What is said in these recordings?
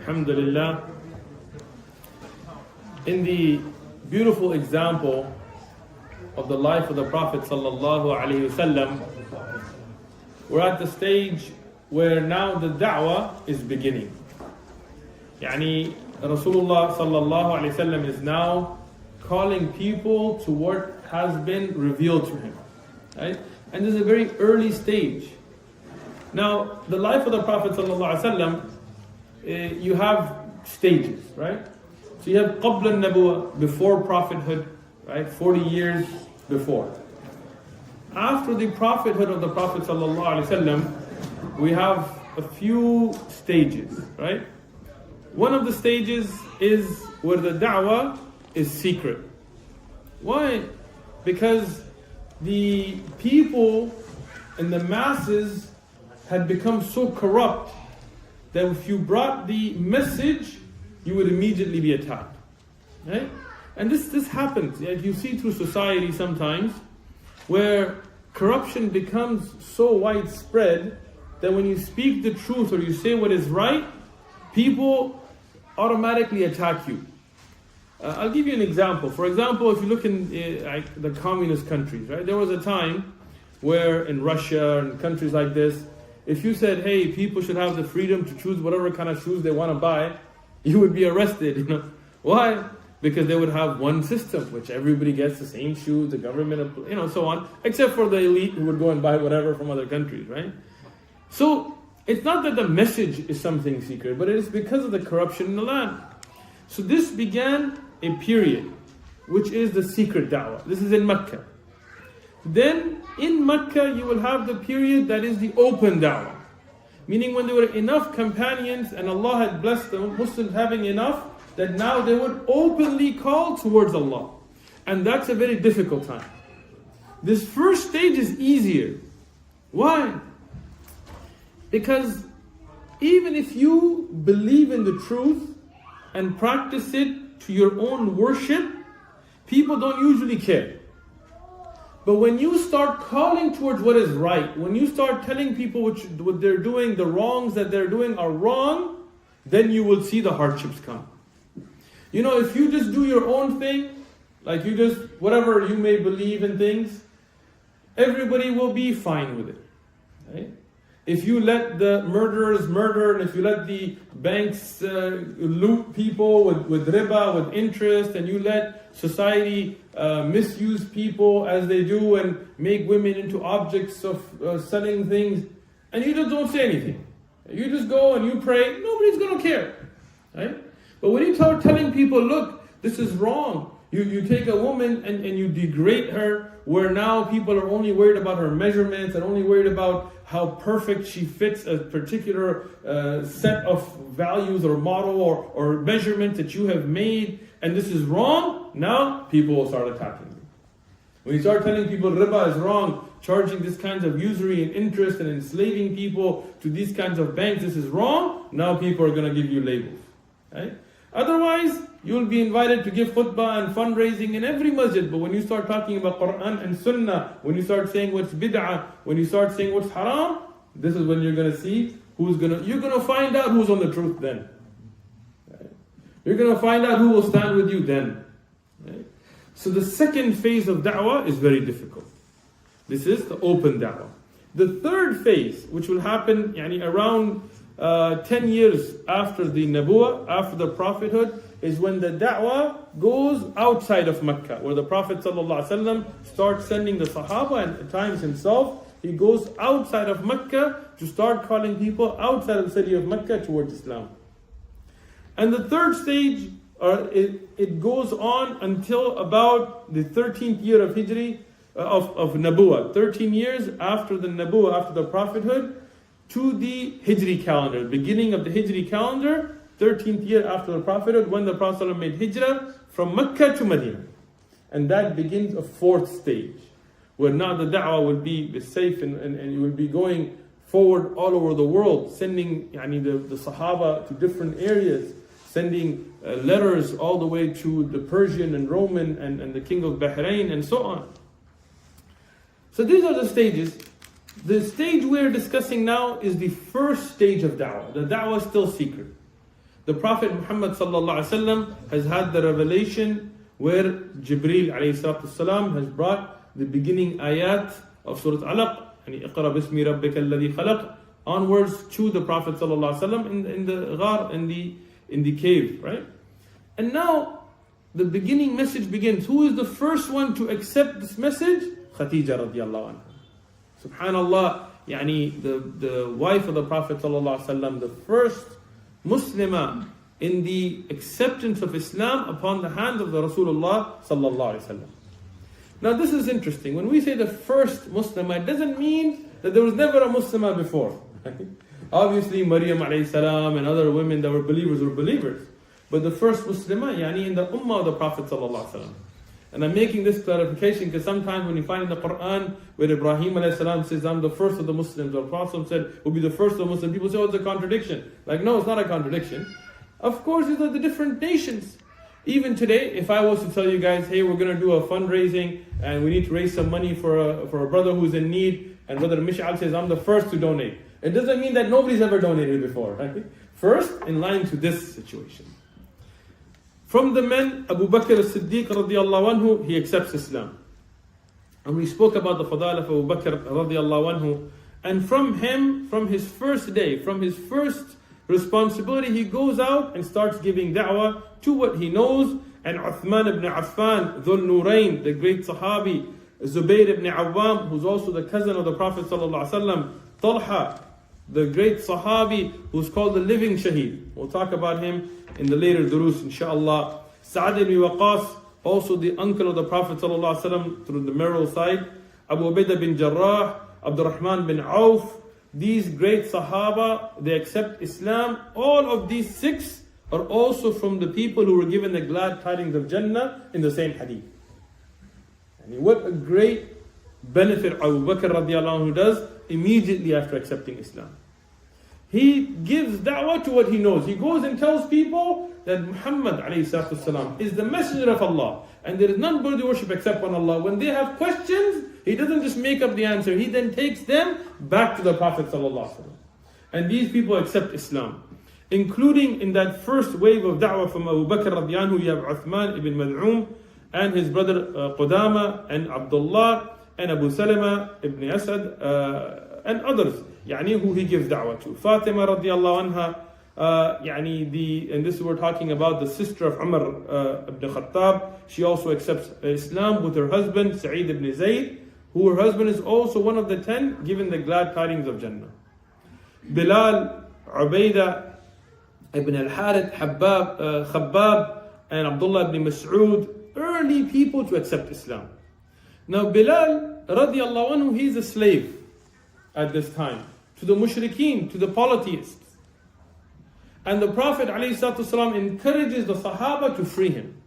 Alhamdulillah. In the beautiful example of the life of the Prophet sallallahu alaihi wasallam, we're at the stage where now the da'wah is beginning. Yani Rasulullah sallallahu alaihi wasallam is now calling people to what has been revealed to him, right? And this is a very early stage. Now, the life of the Prophet sallallahu alaihi wasallam, you have stages, right? So you have qabla al-nabuwah, before prophethood, right? 40 years before. After the prophethood of the Prophet sallallahu alaihi wasallam, we have a few stages, right? One of the stages is where the da'wah is secret. Why? Because the people and the masses had become so corrupt that if you brought the message, you would immediately be attacked, right? And this happens. You see through society sometimes, where corruption becomes so widespread that when you speak the truth or you say what is right, people automatically attack you. I'll give you an example. For example, if you look in the communist countries, right? There was a time where in Russia and countries like this, if you said, hey, people should have the freedom to choose whatever kind of shoes they want to buy, you would be arrested, Why? Because they would have one system, which everybody gets the same shoes, the government, so on, except for the elite who would go and buy whatever from other countries, right? So, it's not that the message is something secret, but it is because of the corruption in the land. So this began a period, which is the secret da'wah. This is in Mecca. Then in Mecca you will have the period that is the open da'wah. Meaning when there were enough companions and Allah had blessed the Muslims having enough, that now they would openly call towards Allah. And that's a very difficult time. This first stage is easier. Why? Because even if you believe in the truth and practice it to your own worship, people don't usually care. But when you start calling towards what is right, when you start telling people what they're doing, the wrongs that they're doing are wrong, then you will see the hardships come. If you just do your own thing, like you just, whatever you may believe in things, everybody will be fine with it, right? If you let the murderers murder, and if you let the banks loot people with riba, with interest, and you let society misuse people as they do and make women into objects of selling things, and you just don't say anything. You just go and you pray, nobody's going to care, right? But when you start telling people, look, this is wrong, you take a woman and you degrade her, where now people are only worried about her measurements and only worried about how perfect she fits a particular set of values or model or measurements that you have made, and this is wrong, now people will start attacking you. When you start telling people riba is wrong, charging this kinds of usury and interest and enslaving people to these kinds of banks, this is wrong, now people are going to give you labels, right? Otherwise, you will be invited to give khutbah and fundraising in every masjid. But when you start talking about Quran and Sunnah, when you start saying what's bid'ah, when you start saying what's haram, this is when you're going to see you're going to find out who's on the truth then. Right? You're going to find out who will stand with you then. Right? So the second phase of da'wah is very difficult. This is the open da'wah. The third phase, which will happen around 10 years after the Nabuwah, after the prophethood, is when the da'wah goes outside of Mecca, where the Prophet ﷺ starts sending the Sahaba, and at times himself, he goes outside of Mecca to start calling people outside of the city of Mecca towards Islam. And the third stage, it goes on until about the 13th year of Hijri, of Nabuwah, 13 years after the Nabuwah, after the prophethood, to the Hijri calendar, beginning of the Hijri calendar, 13th year after the prophethood, when the Prophet made Hijrah from Mecca to Medina. And that begins a fourth stage, where now the da'wah will be safe and you will be going forward all over the world, sending the Sahaba to different areas, sending letters all the way to the Persian and Roman and the king of Bahrain and so on. So these are the stages. The stage we're discussing now is the first stage of da'wah. The da'wah is still secret. The Prophet Muhammad sallallahu alaihi wasallam has had the revelation where Jibreel alayhi salatu wasalam has brought the beginning ayat of Surah Alaq, and Iqra bismi rabbika alladhi khalaq, onwards to the Prophet sallallahu alaihi wasallam in the ghar, in the cave, right? And now the beginning message begins. Who is the first one to accept this message? Khadija radiallahu anha. Subhanallah, the wife of the Prophet ﷺ, the first Muslimah in the acceptance of Islam upon the hands of the Rasulullah ﷺ. Now this is interesting. When we say the first Muslimah, it doesn't mean that there was never a Muslimah before. Obviously Maryam alayhi salam and other women that were believers. But the first Muslimah, in the ummah of the Prophet ﷺ. And I'm making this clarification because sometimes when you find in the Quran where Ibrahim alayhi salam says, I'm the first of the Muslims, or Prophet said, will be the first of the Muslims, people say, oh, it's a contradiction. Like, no, it's not a contradiction. Of course, these are the different nations. Even today, if I was to tell you guys, hey, we're going to do a fundraising and we need to raise some money for a brother who's in need, and Brother Mish'al says, I'm the first to donate. It doesn't mean that nobody's ever donated before, right? First, in line to this situation. From the men, Abu Bakr as-Siddiq radiallahu anhu, he accepts Islam. And we spoke about the fadal of Abu Bakr radiallahu anhu. And from him, from his first day, from his first responsibility, he goes out and starts giving da'wah to what he knows. And Uthman ibn Affan, Dhul Nurayn, the great Sahabi, Zubayr ibn Awwam, who's also the cousin of the Prophet sallallahu alaihi wasallam, Talha, the great Sahabi who's called the living Shaheed. We'll talk about him in the later durus, inshaAllah. Sa'd ibn Waqas, also the uncle of the Prophet ﷺ through the marital side. Abu Ubaidah bin Jarrah, Abdurrahman bin Auf. These great Sahaba, they accept Islam. All of these six are also from the people who were given the glad tidings of Jannah in the same hadith. And what a great benefit Abu Bakr radiallahu anhu does immediately after accepting Islam. He gives da'wah to what he knows. He goes and tells people that Muhammad ﷺ is the messenger of Allah, and there is none worthy worship except one Allah. When they have questions, he doesn't just make up the answer. He then takes them back to the Prophet ﷺ. And these people accept Islam. Including in that first wave of da'wah from Abu Bakr radiallahu anhu, you have Uthman ibn Mad'um and his brother Qudama and Abdullah and Abu Salama ibn Asad and others, who he gives da'wah to. Fatima radiallahu anha, and this we're talking about the sister of Umar ibn Khattab. She also accepts Islam with her husband Sa'id ibn Zayd, who her husband is also one of the 10 given the glad tidings of Jannah. Bilal, Ubaidah ibn al-Harith, Khabbab, and Abdullah ibn Mas'ud, early people to accept Islam. Now Bilal radiallahu anhu, he's a slave at this time to the mushrikeen, to the polytheists. And the Prophet ﷺ encourages the Sahaba to free him,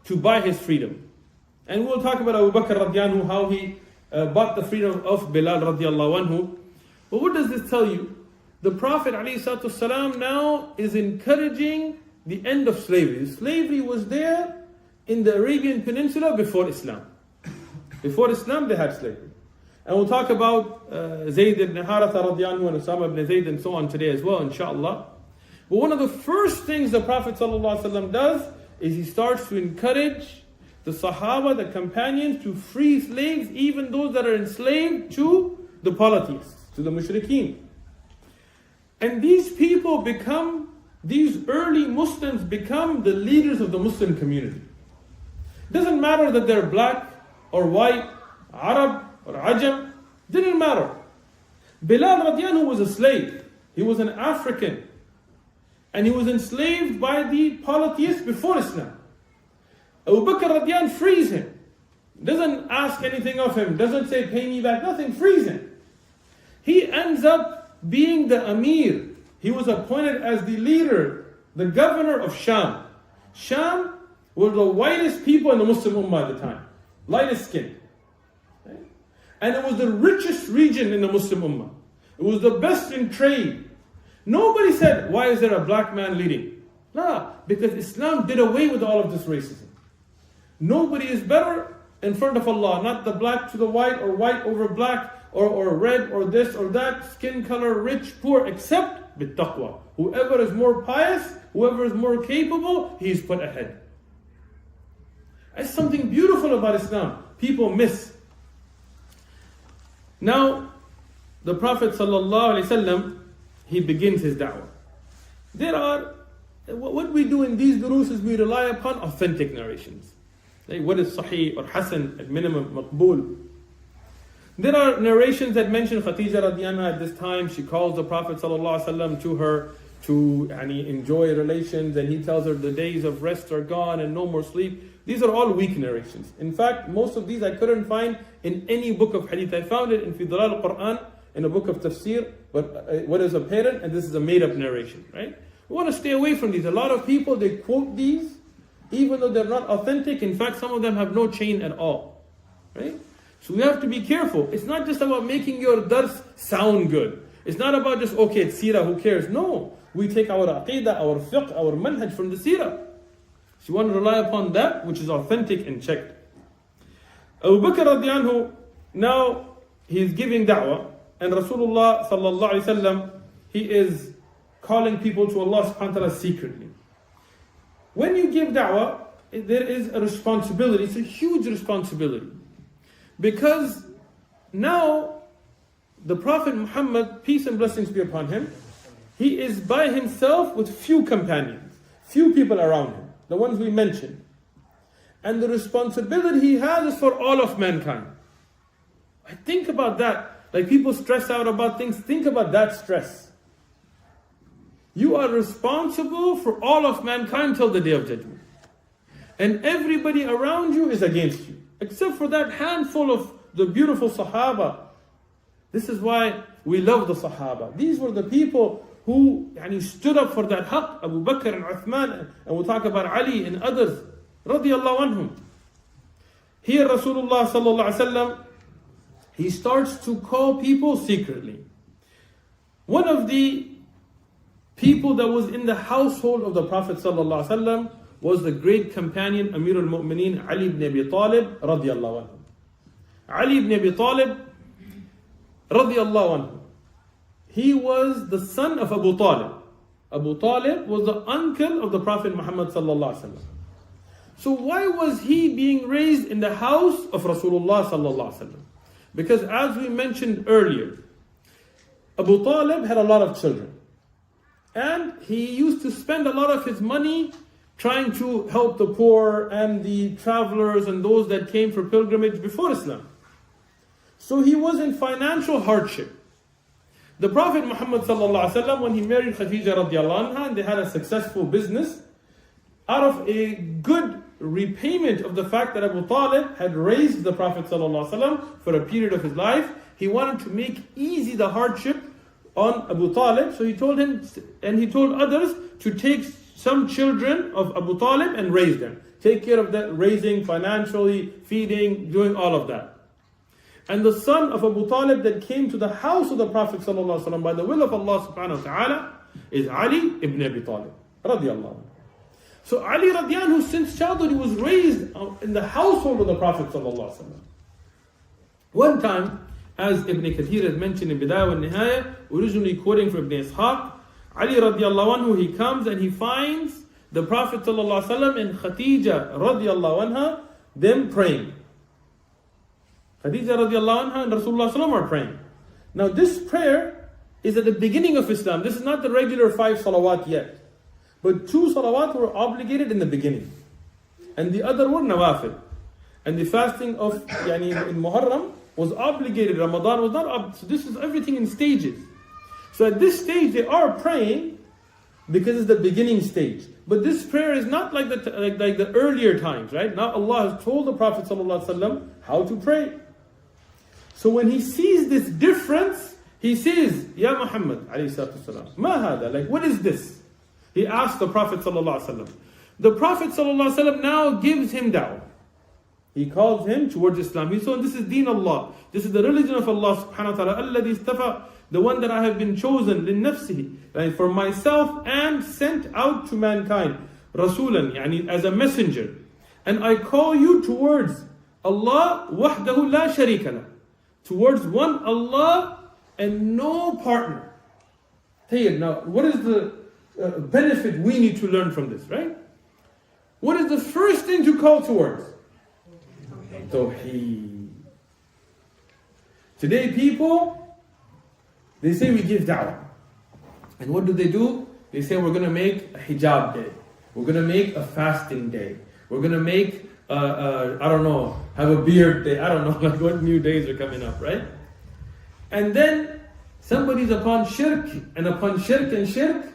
to buy his freedom. And we'll talk about Abu Bakr radiallahu anhu, how he bought the freedom of Bilal radiallahu anhu. But what does this tell you? The Prophet ﷺ now is encouraging the end of slavery. Slavery was there in the Arabian Peninsula before Islam. Before Islam, they had slavery. And we'll talk about Zayd ibn Harithah radiallahu anhu and Usama ibn Zayd and so on today as well, inshaAllah. But one of the first things the Prophet ﷺ does is he starts to encourage the Sahaba, the companions, to free slaves, even those that are enslaved to the polytheists, to the mushrikeen. And these people these early Muslims become the leaders of the Muslim community. Doesn't matter that they're black or white, Arab or Ajam, didn't matter. Bilal radiallahu was a slave. He was an African. And he was enslaved by the polytheists before Islam. Abu Bakr radiallahu frees him. Doesn't ask anything of him. Doesn't say, pay me back. Nothing. Frees him. He ends up being the Amir. He was appointed as the leader, the governor of Sham. Sham were the whitest people in the Muslim Ummah at the time. Lightest skin. And it was the richest region in the Muslim Ummah. It was the best in trade. Nobody said, why is there a black man leading? No, because Islam did away with all of this racism. Nobody is better in front of Allah. Not the black to the white, or white over black, or red, or this or that, skin color, rich, poor, except bittaqwa. Whoever is more pious Whoever is more capable, he is put ahead. That's something beautiful about Islam. People miss. Now, the Prophet ﷺ, he begins his da'wah. What we do in these durus is we rely upon authentic narrations. Like what is sahih or hasan, at minimum, maqbool. There are narrations that mention Khadija radiallahu anha at this time. She calls the Prophet ﷺ to her to enjoy relations, and he tells her the days of rest are gone and no more sleep. These are all weak narrations. In fact, most of these I couldn't find in any book of hadith. I found it in Fidlal al-Quran, in a book of tafsir, but what is apparent, and this is a made-up narration, right? We want to stay away from these. A lot of people, they quote these, even though they're not authentic. In fact, some of them have no chain at all, right? So we have to be careful. It's not just about making your dars sound good. It's not about just, okay, it's seerah, who cares? No, we take our aqidah, our fiqh, our manhaj from the seerah. So you want to rely upon that which is authentic and checked. Abu Bakr radiallahu anhu, now he's giving da'wah, and Rasulullah sallallahu alayhi wasallam, he is calling people to Allah subhanahu wa ta'ala secretly. When you give da'wah, there is a responsibility. It's a huge responsibility. Because now the Prophet Muhammad, peace and blessings be upon him, he is by himself with few companions, few people around him, the ones we mentioned. And the responsibility he has is for all of mankind. I think about that. Like people stress out about things, think about that stress. You are responsible for all of mankind till the Day of Judgment. And everybody around you is against you, except for that handful of the beautiful Sahaba. This is why we love the Sahaba. These were the people who stood up for that haqq, Abu Bakr and Uthman, and we'll talk about Ali and others, radiyallahu anhum. Here Rasulullah sallallahu alaihi wasallam, he starts to call people secretly. One of the people that was in the household of the Prophet sallallahu alaihi wasallam was the great companion Amir al-Mu'mineen Ali ibn Abi Talib radiyallahu anhu. Ali ibn Abi Talib radiyallahu anhu, he was the son of Abu Talib. Abu Talib was the uncle of the Prophet Muhammad sallallahu alaihi wasallam. So why was he being raised in the house of Rasulullah sallallahu alaihi wasallam? Because as we mentioned earlier, Abu Talib had a lot of children. And he used to spend a lot of his money trying to help the poor and the travelers and those that came for pilgrimage before Islam. So he was in financial hardship. The Prophet Muhammad sallallahu alaihi wasallam, when he married Khadija radiallahu anha, and they had a successful business, out of a good repayment of the fact that Abu Talib had raised the Prophet sallallahu alaihi wasallam for a period of his life, he wanted to make easy the hardship on Abu Talib. So he told him, and he told others to take some children of Abu Talib and raise them. Take care of that, raising, financially, feeding, doing all of that. And the son of Abu Talib that came to the house of the Prophet ﷺ by the will of Allah subhanahu wa ta'ala is Ali ibn Abi Talib radiallahu anhu. So Ali radiallahu anhu, since childhood, he was raised in the household of the Prophet ﷺ. One time, as Ibn Kathir has mentioned in Bidayah wa Nihaya, originally quoting from Ibn Ishaq, Ali radiallahu anhu, he comes and he finds the Prophet ﷺ and Khadija radiallahu anha, them praying. Khadija radiallahu anha and Rasulullah sallam are praying. Now this prayer is at the beginning of Islam. This is not the regular 5 salawat yet. But 2 salawat were obligated in the beginning. And the other were nawafil. And the fasting of in Muharram was obligated. Ramadan was not obligated. So this is everything in stages. So at this stage they are praying because it's the beginning stage. But this prayer is not like the earlier times, right? Now Allah has told the Prophet ﷺ how to pray. So when he sees this difference, he says, Ya Muhammad alayhi salatu wasalam, ma hada, like what is this? He asked the Prophet ﷺ. The Prophet ﷺ now gives him da'wah. He calls him towards Islam. He said, this is deen Allah. This is the religion of Allah subhanahu wa ta'ala. Alladhi istafa, the one that I have been chosen, linnafsihi, right, for myself and sent out to mankind. Rasulan, as a messenger. And I call you towards Allah wahdahu la sharika lah. Towards one Allah and no partner. Now, what is the benefit we need to learn from this, right? What is the first thing to call towards? Tawheed. Today people, they say we give da'wah. And what do? They say we're going to make a hijab day. We're going to make a fasting day. We're going to make, I don't know, have a beard day. I don't know like what new days are coming up, right? And then somebody's upon shirk and upon shirk and shirk.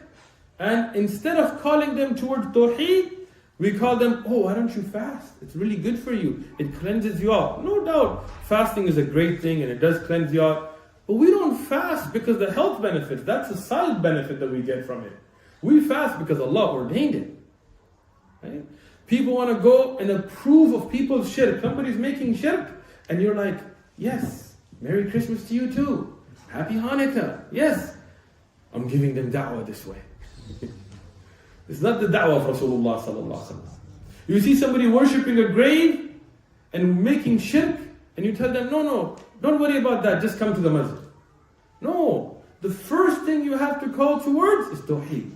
And instead of calling them towards tawheed, we call them, oh, why don't you fast? It's really good for you. It cleanses you out. No doubt, fasting is a great thing and it does cleanse you out. But we don't fast because the health benefits. That's a side benefit that we get from it. We fast because Allah ordained it. Right? People want to go and approve of people's shirk. Somebody's making shirk and you're like, yes, Merry Christmas to you too. Happy Hanukkah. Yes, I'm giving them da'wah this way. It's not the da'wah of Rasulullah sallallahu alaihi wasallam. You see somebody worshipping a grave and making shirk, and you tell them, no, don't worry about that, just come to the masjid. No, the first thing you have to call towards is tawheed.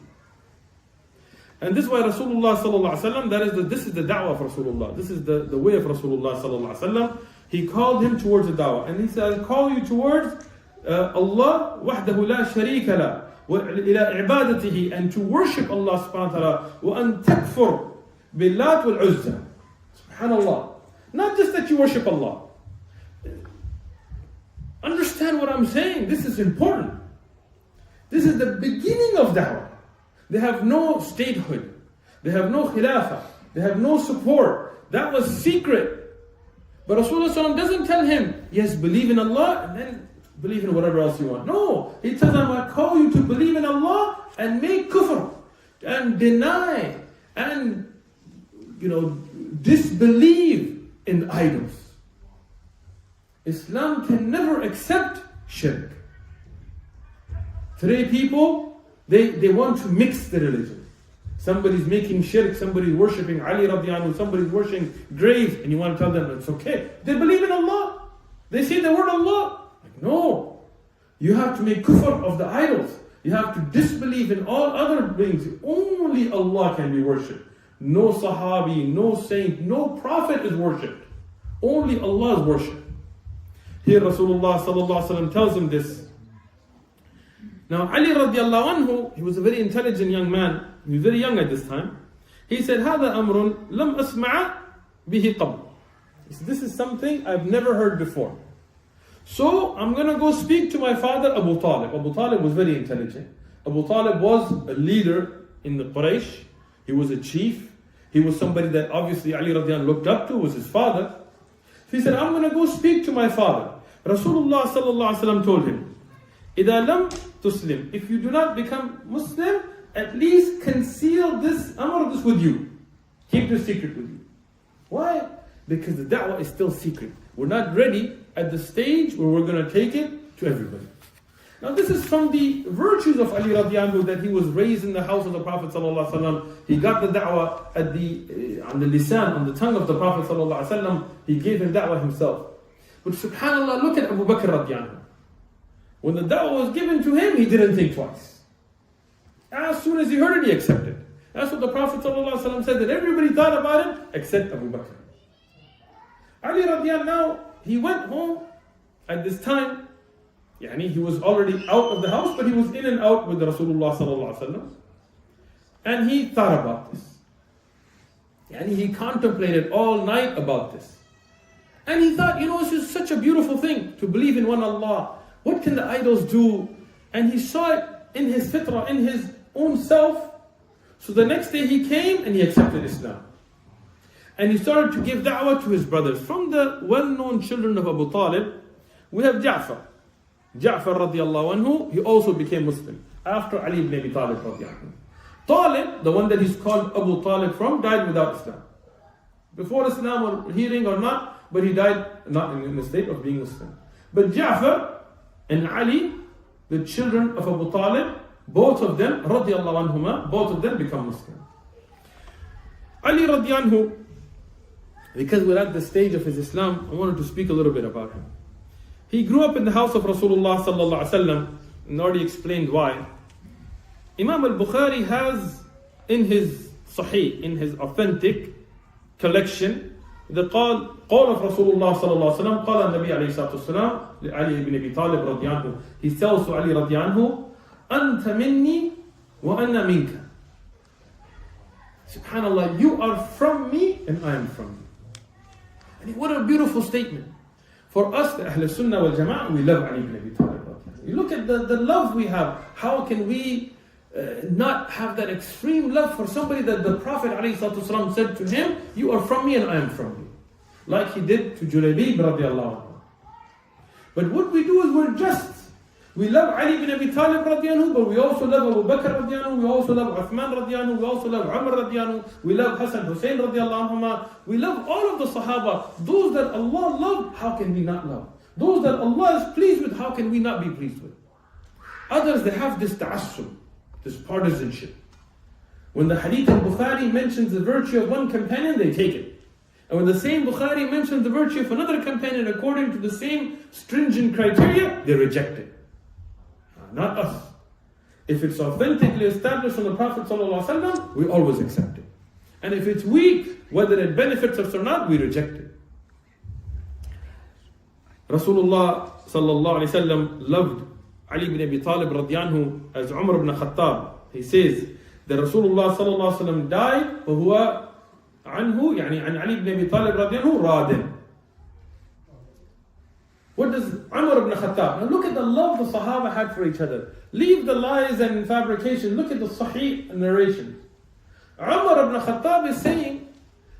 And this is why Rasulullah sallallahu alaihi wasallam, this is the da'wah of Rasulullah. This is the way of Rasulullah sallallahu alaihi wasallam. He called him towards the da'wah, and he said, I'll call you towards Allah wahdahu la sharika la. وإلى عبادته, and to worship Allah subhanahu wa ta'ala, وأن تكفر باللات والعزى. Subhanallah. Not just that you worship Allah. Understand what I'm saying. This is important. This is the beginning of da'wah. They have no statehood. They have no khilafah. They have no support. That was secret. But Rasulullah doesn't tell him, yes, believe in Allah and then believe in whatever else you want. No, he tells them, I call you to believe in Allah and make kufr and deny and disbelieve in idols. Islam can never accept shirk. Today people, they want to mix the religion. Somebody's making shirk, somebody's worshipping Ali radiallahu anhu, somebody's worshipping graves, and you want to tell them it's okay. They believe in Allah. They say the word Allah. No, you have to make kufr of the idols. You have to disbelieve in all other beings. Only Allah can be worshipped. No Sahabi, no saint, no prophet is worshipped. Only Allah is worshipped. Here Rasulullah sallallahu alaihi wasallam tells him this. Now Ali radiallahu anhu, he was a very intelligent young man. He was very young at this time. He said, هذا أمر لم أسمع به قبل. This is something I've never heard before. So I'm going to go speak to my father Abu Talib. Abu Talib was very intelligent. Abu Talib was a leader in the Quraysh. He was a chief. He was somebody that obviously Ali radiallahu anh looked up to, was his father. He said, I'm going to go speak to my father. Rasulullah sallallahu alaihi wasallam told him, إِذَا لَمْ تُسْلِمْ, if you do not become Muslim, at least conceal this amr, this with you. Keep the secret with you. Why? Because the da'wah is still secret. We're not ready at the stage where we're going to take it to everybody. Now this is from the virtues of Ali radiallahu anhu, that he was raised in the house of the Prophet sallallahu alaihi wasallam. He got the da'wah on the lisan, on the tongue of the Prophet sallallahu alaihi wasallam. He gave him da'wah himself. But subhanallah, look at Abu Bakr radiallahu anhu. When the da'wah was given to him, he didn't think twice. As soon as he heard it, he accepted. That's what the Prophet ﷺ said, that everybody thought about it except Abu Bakr. Ali radiallahu anhu, he went home at this time. He was already out of the house, but he was in and out with Rasulullah ﷺ. And he thought about this. He contemplated all night about this. And he thought, this is such a beautiful thing to believe in one Allah. What can the idols do? And he saw it in his fitrah, in his own self. So the next day he came and he accepted Islam. And he started to give da'wah to his brothers. From the well-known children of Abu Talib, we have Ja'far. Ja'far radiallahu anhu, he also became Muslim after Ali ibn Abi Talib radiallahu anhu. Talib, the one that he's called Abu Talib from, died without Islam. Before Islam or hearing or not, but he died not in the state of being Muslim. But Ja'far and Ali, the children of Abu Talib, both of them, radiallahu anhuma, both of them become Muslim. Ali radiallahu anhu, because we're at the stage of his Islam, I wanted to speak a little bit about him. He grew up in the house of Rasulullah sallallahu alaihi wasallam, and already explained why. Imam al-Bukhari has in his Sahih, in his authentic collection, the قال of Rasulullah sallallahu alaihi wasallam, قال النبي عليه الصلاة والسلام لعلي ibn Abi Talib رضي عنه. He tells to Ali رضي عنه, أنت مني وأنا منك. Subhanallah, you are from me and I am from you. And what a beautiful statement. For us, the Ahl Sunnah wal Jama'ah, we love Ali ibn Abi Talib. You look at the love we have. How can we not have that extreme love for somebody that the Prophet ﷺ said to him, you are from me and I am from you. Like he did to Julaybib radiallahu anhu. But what we do is we're just. We love Ali ibn Abi Talib radiallahu anhu, but we also love Abu Bakr radiallahu anhu, we also love Uthman radiallahu anhu, we also love Umar radiallahu anhu, we love Hassan Hussein radiallahu anhuma. We love all of the Sahaba. Those that Allah loved, how can we not love? Those that Allah is pleased with, how can we not be pleased with? Others, they have this ta'assub, this partisanship. When the hadith of Bukhari mentions the virtue of one companion, they take it. And when the same Bukhari mentions the virtue of another companion according to the same stringent criteria, they reject it. Not us. If it's authentically established from the Prophet ﷺ, we always accept it. And if it's weak, whether it benefits us or not, we reject it. Rasulullah sallallahu alaihi wasallam loved Ali ibn Abi Talib radiyanhu as Umar ibn Khattab. He says that Rasulullah sallallahu alaihi wasallam died وهو عنه يعني عن علي ibn Abi Talib radiyanhu radin. What does Umar ibn Khattab? Now look at the love the Sahaba had for each other. Leave the lies and fabrication. Look at the Sahih narration. Umar ibn Khattab is saying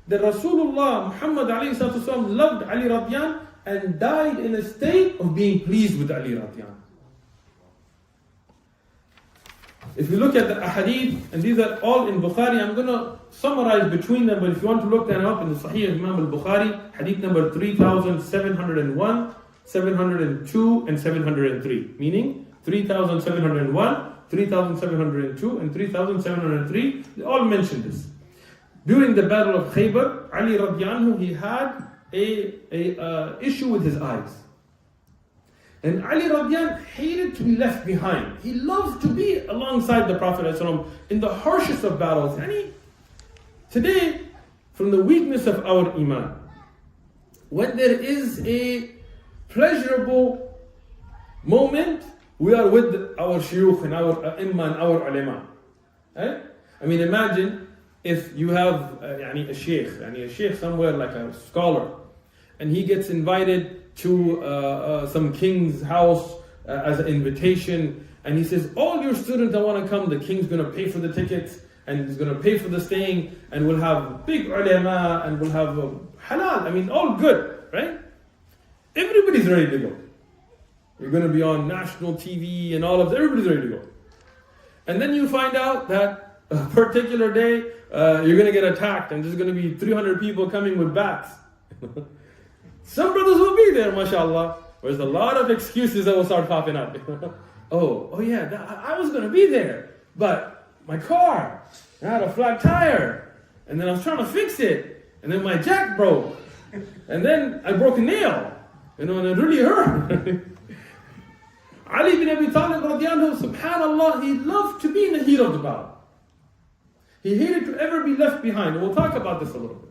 that Rasulullah Muhammad alayhi salatu loved Ali radiyan and died in a state of being pleased with Ali radiyan. If you look at the ahadith, and these are all in Bukhari, I'm going to summarize between them, but if you want to look them up in the Sahih of Imam al-Bukhari, hadith number 3701, 702 and 703, meaning 3701, 3702 and 3703, they all mention this. During the battle of Khaybar, Ali radiyan anhu, he had a issue with his eyes. And Ali radiyan hated to be left behind. He loved to be alongside the Prophet ﷺ in the harshest of battles. And today, from the weakness of our iman, when there is a pleasurable moment, we are with our shuyukh and our imam and our ulama. Right? I mean, imagine if you have a sheikh somewhere, like a scholar, and he gets invited to some king's house as an invitation, and he says, all your students that want to come, the king's going to pay for the tickets, and he's going to pay for the staying, and we'll have big ulama, and we'll have halal, I mean, all good, right? Everybody's ready to go. You're going to be on national TV and all of that, everybody's ready to go. And then you find out that a particular day, you're going to get attacked, and there's going to be 300 people coming with bats. Some brothers will be there, mashallah. There's a lot of excuses that will start popping up. oh yeah, I was going to be there, but my car, I had a flat tire, and then I was trying to fix it, and then my jack broke, and then I broke a nail, and it really hurt. Ali ibn Abi Talib radiallahu anhu, subhanallah, he loved to be in the heat of the battle. He hated to ever be left behind, and we'll talk about this a little bit.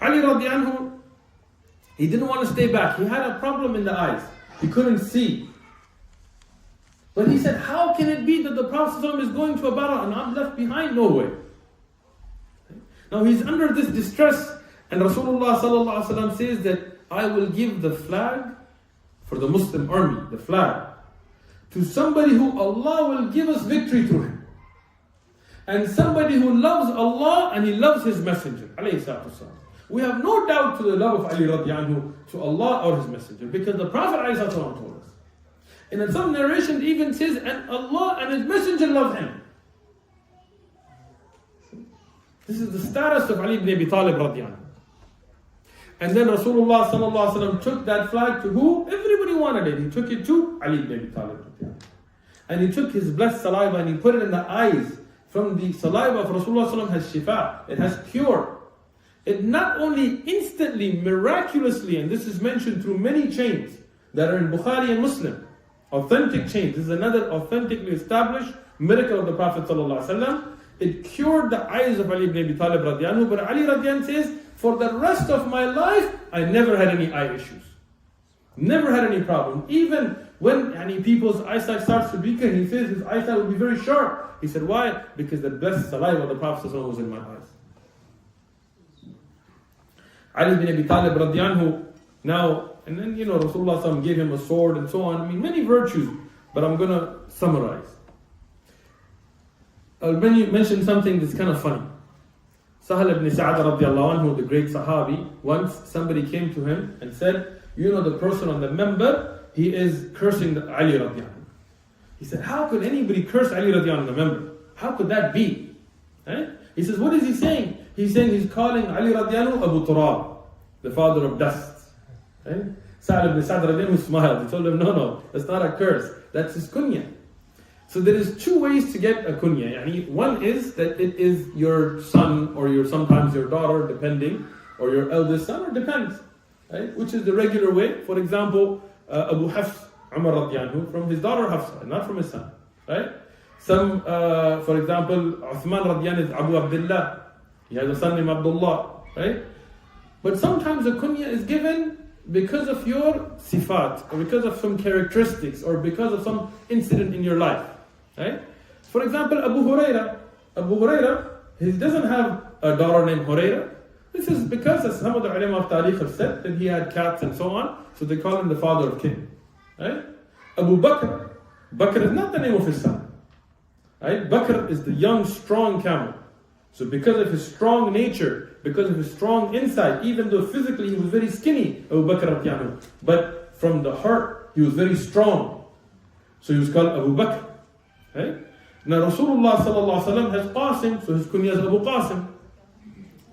Ali radiallahu anhu, he didn't want to stay back. He had a problem in the eyes. He couldn't see. But he said, how can it be that the Prophet ﷺ is going to a battle and I'm left behind? No way. Now he's under this distress, and Rasulullah ﷺ says that I will give the flag for the Muslim army, the flag, to somebody who Allah will give us victory through him. And somebody who loves Allah and he loves His Messenger. We have no doubt to the love of Ali radiyan anhu to Allah or His Messenger, because the Prophet ﷺ told us. And in some narration it even says, and Allah and His Messenger love him. This is the status of Ali ibn Abi Talib radiyan anhu. And then Rasulullah ﷺ took that flag to who? Everybody wanted it. He took it to Ali ibn Abi Talib radiyan anhu. And he took his blessed saliva and he put it in the eyes. From the saliva of Rasulullah ﷺ has shifa. It has cure. It not only instantly, miraculously, and this is mentioned through many chains that are in Bukhari and Muslim, authentic chains. This is another authentically established miracle of the Prophet ﷺ. It cured the eyes of Ali ibn Abi Talib radiallahu anhu, but Ali radiallahu anhu says, for the rest of my life, I never had any eye issues. Never had any problem. Even when people's eyesight starts to weaken, he says his eyesight will be very sharp. He said, why? Because the blessed saliva of the Prophet ﷺ was in my eyes. Ali ibn Abi Talib radiallahu anhu, now, and then Rasulullah ﷺ gave him a sword and so on. Many virtues, but I'm going to summarize. I'll mention something that's kind of funny. Sahal ibn Sa'ad radiallahu anhu, the great Sahabi, once somebody came to him and said, the person on the member, he is cursing Ali radiallahu anhu. He said, how could anybody curse Ali radiallahu anhu on the member? How could that be? Right? He says, what is he saying? He's saying he's calling Ali radiallahu anhu Abu Turab, the father of dust. Right? Sa'ad ibn Sa'ad radiallahu anhu smiled. He told him, no, that's not a curse. That's his kunya. So there is two ways to get a kunya. One is that it is your son or sometimes your daughter, depending, or your eldest son, or depends, right? Which is the regular way. For example, Abu Hafs, Umar radiallahu anhu, from his daughter Hafsa, not from his son, right? Some, for example, Uthman radiallahu anhu is Abu Abdullah. He has a son named Abdullah, right? But sometimes a kunya is given because of your sifat, or because of some characteristics, or because of some incident in your life. Right? For example, Abu Hurairah, he doesn't have a daughter named Hurairah. This is because, as some of the ulama of Tariq have said, that he had cats and so on, so they call him the father of king. Right? Abu Bakr is not the name of his son. Right? Bakr is the young, strong camel. So because of his strong nature, because of his strong insight, even though physically he was very skinny, Abu Bakr, but from the heart, he was very strong. So he was called Abu Bakr. Right? Now Rasulullah sallallahu alaihi wasallam has Qasim, so his kunya is Abu Qasim.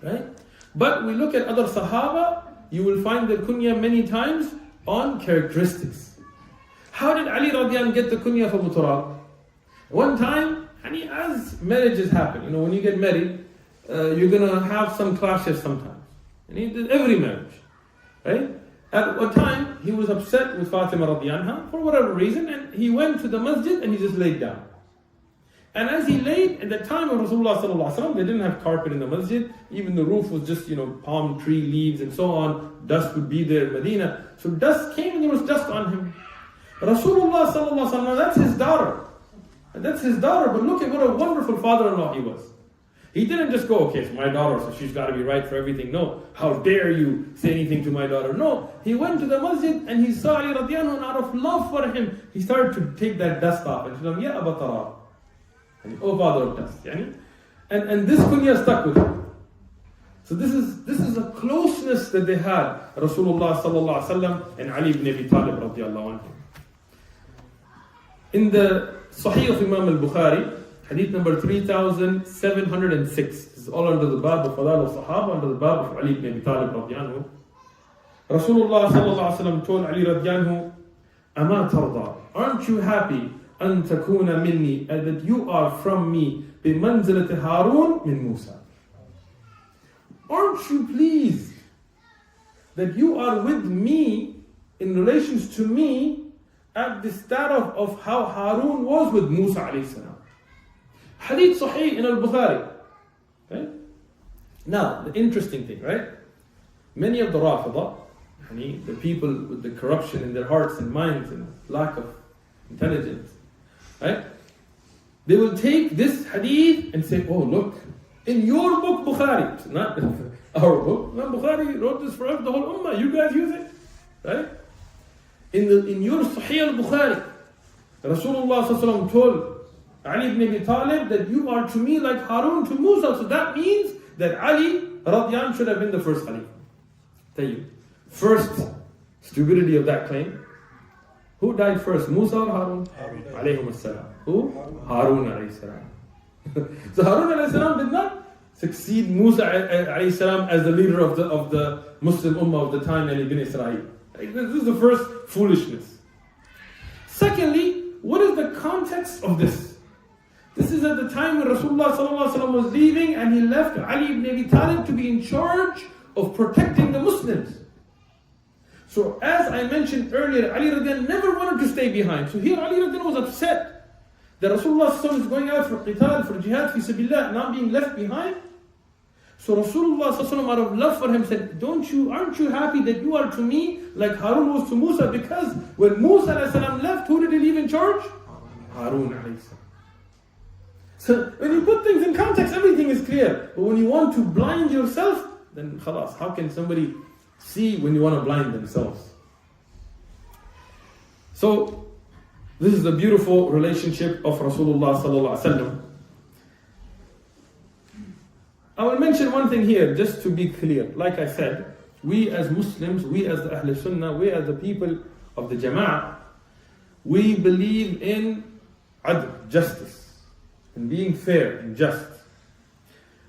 Right? But we look at other Sahaba, you will find their kunya many times on characteristics. How did Ali radiallahu anhu get the kunya of Abu Turab? One time, as marriages happen, when you get married, you're going to have some clashes sometimes. Every marriage. Right? At one time, he was upset with Fatima radiallahu anha for whatever reason, and he went to the masjid and he just laid down. And as he laid, at the time of Rasulullah sallallahu alaihi wasallam, they didn't have carpet in the masjid. Even the roof was just, palm tree leaves and so on. Dust would be there in Medina. So dust came and there was dust on him. Rasulullah sallallahu alaihi wasallam, that's his daughter. And that's his daughter, but look at what a wonderful father-in-law he was. He didn't just go, okay, it's my daughter, so she's got to be right for everything. No, how dare you say anything to my daughter? No, he went to the masjid and he saw Ali radiallahu anhu, out of love for him, he started to take that dust off and said, Ya Aba Tarab, oh father of dust. And this kunya stuck with him. So this is a closeness that they had, Rasulullah sallallahu alaihi wasallam and Ali ibn Abi Talib radiallahu anhu. In the Sahih of Imam al-Bukhari, Hadith number 3706. This is all under the bab of Fadal al-Sahaba, under the bab of Ali ibn Abi Talib radiallahu anhu. Rasulullah sallallahu alaihi wasallam told Ali radiallahu anhu, Ama tarda, aren't you happy an takuna minni, that you are from me, bimanzilati Harun min Musa? Aren't you pleased that you are with me in relations to me at the status of how Harun was with Musa alayhi salam? Hadith Sahih in al-Bukhari. Okay? Now, the interesting thing, right? Many of the Rafidah, the people with the corruption in their hearts and minds and lack of intelligence, right? They will take this hadith and say, oh look, in your book Bukhari, not our book, Imam Bukhari wrote this for us, the whole ummah, you guys use it, right? In your Sahih al-Bukhari, Rasulullah sallallahu alaihi wasallam told Ali ibn Abi Talib that you are to me like Harun to Musa. So that means that Ali radiallahu anhu should have been the first Khalifa. Tell you, first stupidity of that claim. Who died first, Musa or Harun? Alayhum as-salam. Who? Harun alayhi salam. So Harun alayhi salam did not succeed Musa alayhi salam as the leader of the Muslim ummah of the time, and Ibn Israel. This is the first foolishness. Secondly, what is the context of this? This is at the time when Rasulullah sallallahu alaihi wasallam was leaving, and he left Ali ibn Abi Talib to be in charge of protecting the Muslims. So as I mentioned earlier, Ali radiallahu anhu never wanted to stay behind. So here Ali radiallahu anhu was upset that Rasulullah is going out for qital, for jihad, fi sabilillah, not being left behind. So Rasulullah out of love for him said, aren't you happy that you are to me like Harun was to Musa? Because when Musa left, who did he leave in charge? Harun. So when you put things in context, everything is clear. But when you want to blind yourself, then khalas, how can somebody see when you want to blind themselves? So this is the beautiful relationship of Rasulullah sallallahu alaihi wasallam. I will mention one thing here, just to be clear. Like I said, we as Muslims, we as the Ahl Sunnah, we as the people of the Jama'ah, we believe in adl, justice, and being fair and just.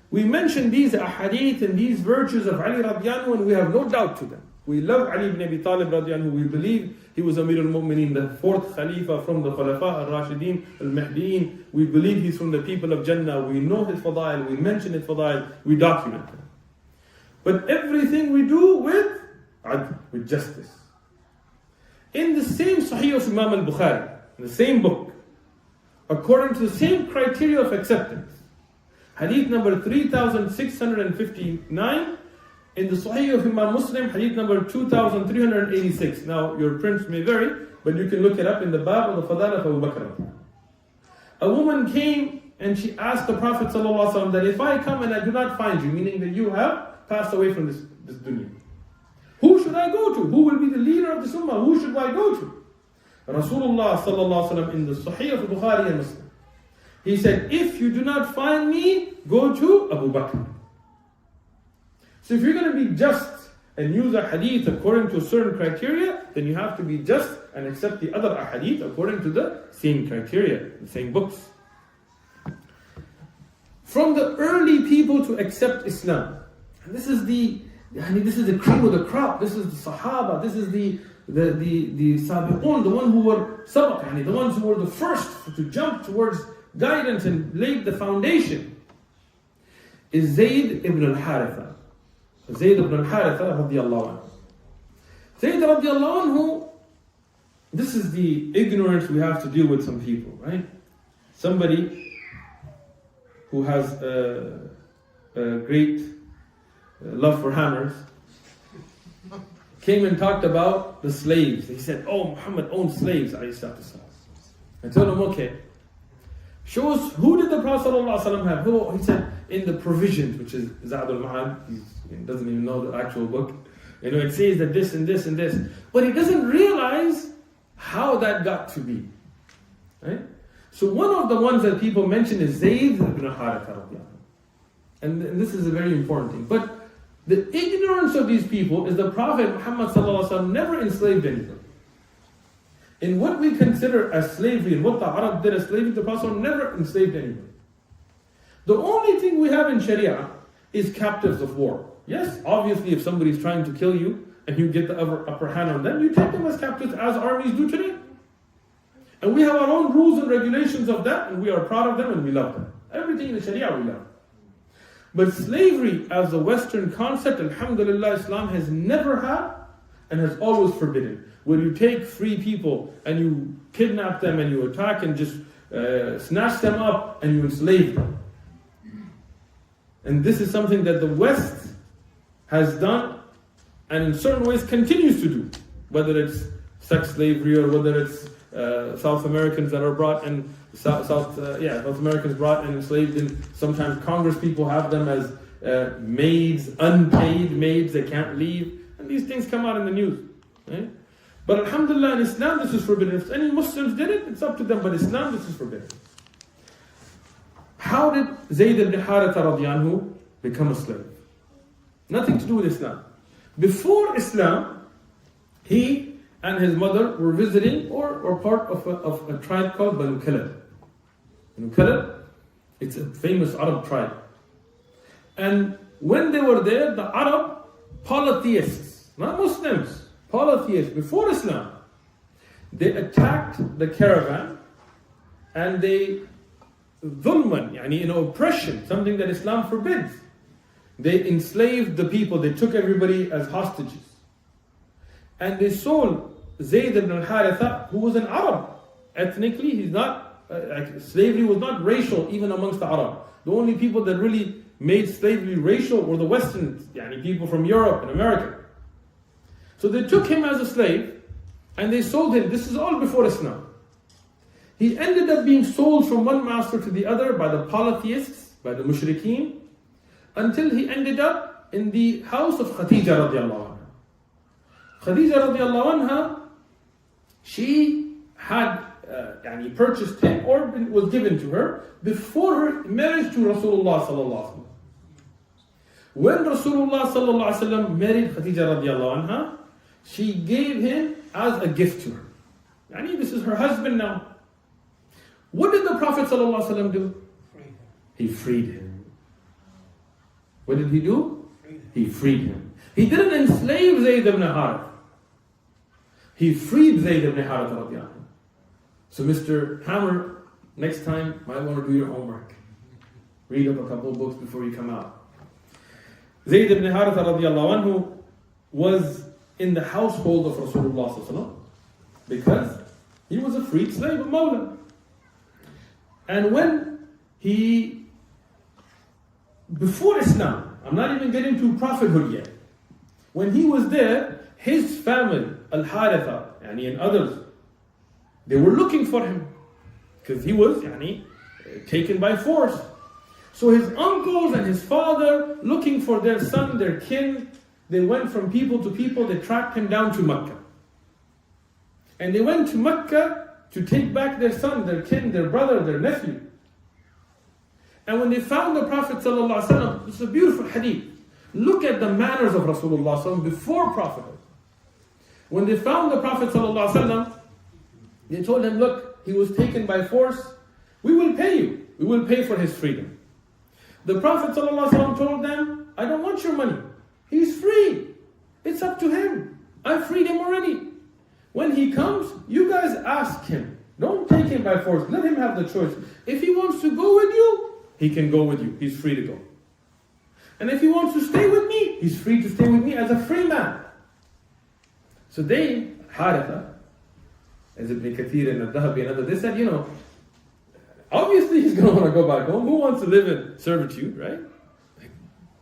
We mention these ahadith and these virtues of Ali radiallahu anhu, and we have no doubt to them. We love Ali ibn Abi Talib radiallahu anhu. We believe he was Amir al-Mu'mineen, the fourth Khalifa from the Khulafa al-Rashideen al-Mahdiin. We believe he's from the people of Jannah. We know his fadail, we mention his fadail, we document them. But everything we do with adl, with justice. In the same Sahih of Imam al-Bukhari, in the same book, according to the same criteria of acceptance, hadith number 3659, in the Sahih of Imam Muslim, hadith number 2386. Now, your prints may vary, but you can look it up in the Bab of the Fadail of Abu Bakr. A woman came and she asked the Prophet ﷺ that if I come and I do not find you, meaning that you have passed away from this dunya, who should I go to? Who will be the leader of this ummah? Who should I go to? Rasulullah ﷺ in the Sahih of Bukhari and Muslim, he said, if you do not find me, go to Abu Bakr. So if you're going to be just and use a hadith according to a certain criteria, then you have to be just and accept the other hadith according to the same criteria, the same books. From the early people to accept Islam, and this is the cream of the crop, this is the Sahaba, this is the Sabiqun, the one who were sabaq, the ones who were the first to jump towards guidance and laid the foundation, is Zayd ibn Harithah. Zayd ibn Harithah radiallahu anhu. Zayd radiallahu anhu, this is the ignorance we have to deal with some people, right? Somebody who has a great love for hammers came and talked about the slaves. He said, oh, Muhammad owned slaves. I told him, okay, show us, who did the Prophet ﷺ have? He said, in the provisions, which is Zayd al-Ma'ad. He doesn't even know the actual book. It says that this and this and this. But he doesn't realize how that got to be. Right? So one of the ones that people mention is Zayd ibn Harithah. And this is a very important thing. But the ignorance of these people is the Prophet Muhammad ﷺ never enslaved anybody. In what we consider as slavery and what the Arab did as slavery, the Prophet never enslaved anybody. The only thing we have in Sharia is captives of war. Yes, obviously if somebody is trying to kill you and you get the upper hand on them, you take them as captives as armies do today. And we have our own rules and regulations of that, and we are proud of them and we love them. Everything in the Sharia we love. But slavery as a Western concept, alhamdulillah, Islam has never had and has always forbidden. Where you take free people and you kidnap them and you attack and just snatch them up and you enslave them. And this is something that the West has done and in certain ways continues to do. Whether it's sex slavery or whether it's South Americans that are brought and South Americans brought and enslaved, and sometimes Congress people have them as maids, unpaid maids, they can't leave, and these things come out in the news. Right? But alhamdulillah, in Islam this is forbidden. If any Muslims did it, it's up to them, but Islam this is forbidden. How did Zayd ibn Harithah radiallahu anhu become a slave? Nothing to do with Islam. Before Islam, he and his mother were visiting or part of a tribe called Banu Kalab. Banu Kalab, it's a famous Arab tribe. And when they were there, the Arab polytheists, not Muslims, polytheists, before Islam, they attacked the caravan and they dhulman, oppression, something that Islam forbids. They enslaved the people, they took everybody as hostages. And they sold Zayd ibn Harithah, who was an Arab. Ethnically, he's not like slavery was not racial even amongst the Arab. The only people that really made slavery racial were the Westerns, people from Europe and America. So they took him as a slave and they sold him. This is all before Islam. He ended up being sold from one master to the other by the polytheists, by the mushrikeen, until he ended up in the house of Khadija radiallahu anha. Khadija radiallahu anha, she had purchased him or was given to her before her marriage to Rasulullah sallallahu alaihi wasallam. When Rasulullah sallallahu alaihi wasallam married Khadija radiallahu anha, she gave him as a gift to her. This is her husband now. What did the Prophet sallallahu alaihi wasallam do? He freed him. What did he do? He freed him. He didn't enslave Zayd ibn Harithah. He freed Zayd ibn Harithah radiallahu anhu. So Mr. Hammer, next time, might want to do your homework. Read up a couple of books before you come out. Zayd ibn Harithah radiallahu anhu was in the household of Rasulullah sallallahu alaihi wasallam because he was a freed slave of Mawla. And when before Islam, I'm not even getting to prophethood yet. When he was there, his family, Al-Haritha, and others, they were looking for him because he was taken by force. So his uncles and his father, looking for their son, their kin, they went from people to people. They tracked him down to Mecca. And they went to Mecca to take back their son, their kin, their brother, their nephew. And when they found the Prophet ﷺ, it's a beautiful hadith. Look at the manners of Rasulullah ﷺ before prophethood. When they found the Prophet ﷺ, they told him, look, he was taken by force. We will pay you. We will pay for his freedom. The Prophet ﷺ told them, I don't want your money. He's free. It's up to him. I freed him already. When he comes, you guys ask him. Don't take him by force. Let him have the choice. If he wants to go with you, he can go with you. He's free to go. And if he wants to stay with me, he's free to stay with me as a free man. So they, Haritha, as Ibn Kathir and Al-Dhahabi and others, they said, obviously he's going to want to go back home. Who wants to live in servitude, right?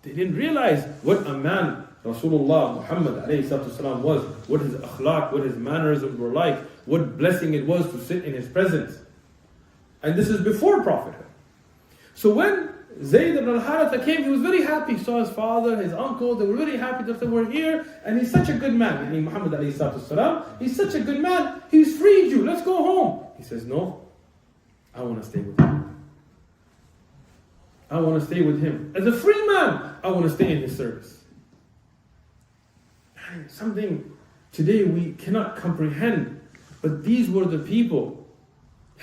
They didn't realize what a man Rasulullah Muhammad ﷺ was, what his akhlaq, what his mannerisms were like, what blessing it was to sit in his presence. And this is before prophethood. So when Zayd ibn Harithah came, he was very happy. He saw his father, his uncle, they were really happy that they were here. And he's such a good man. Muhammad ﷺ, he's such a good man. He's freed you. Let's go home. He says, no, I want to stay with him. I want to stay with him. As a free man, I want to stay in his service. Something today we cannot comprehend. But these were the people.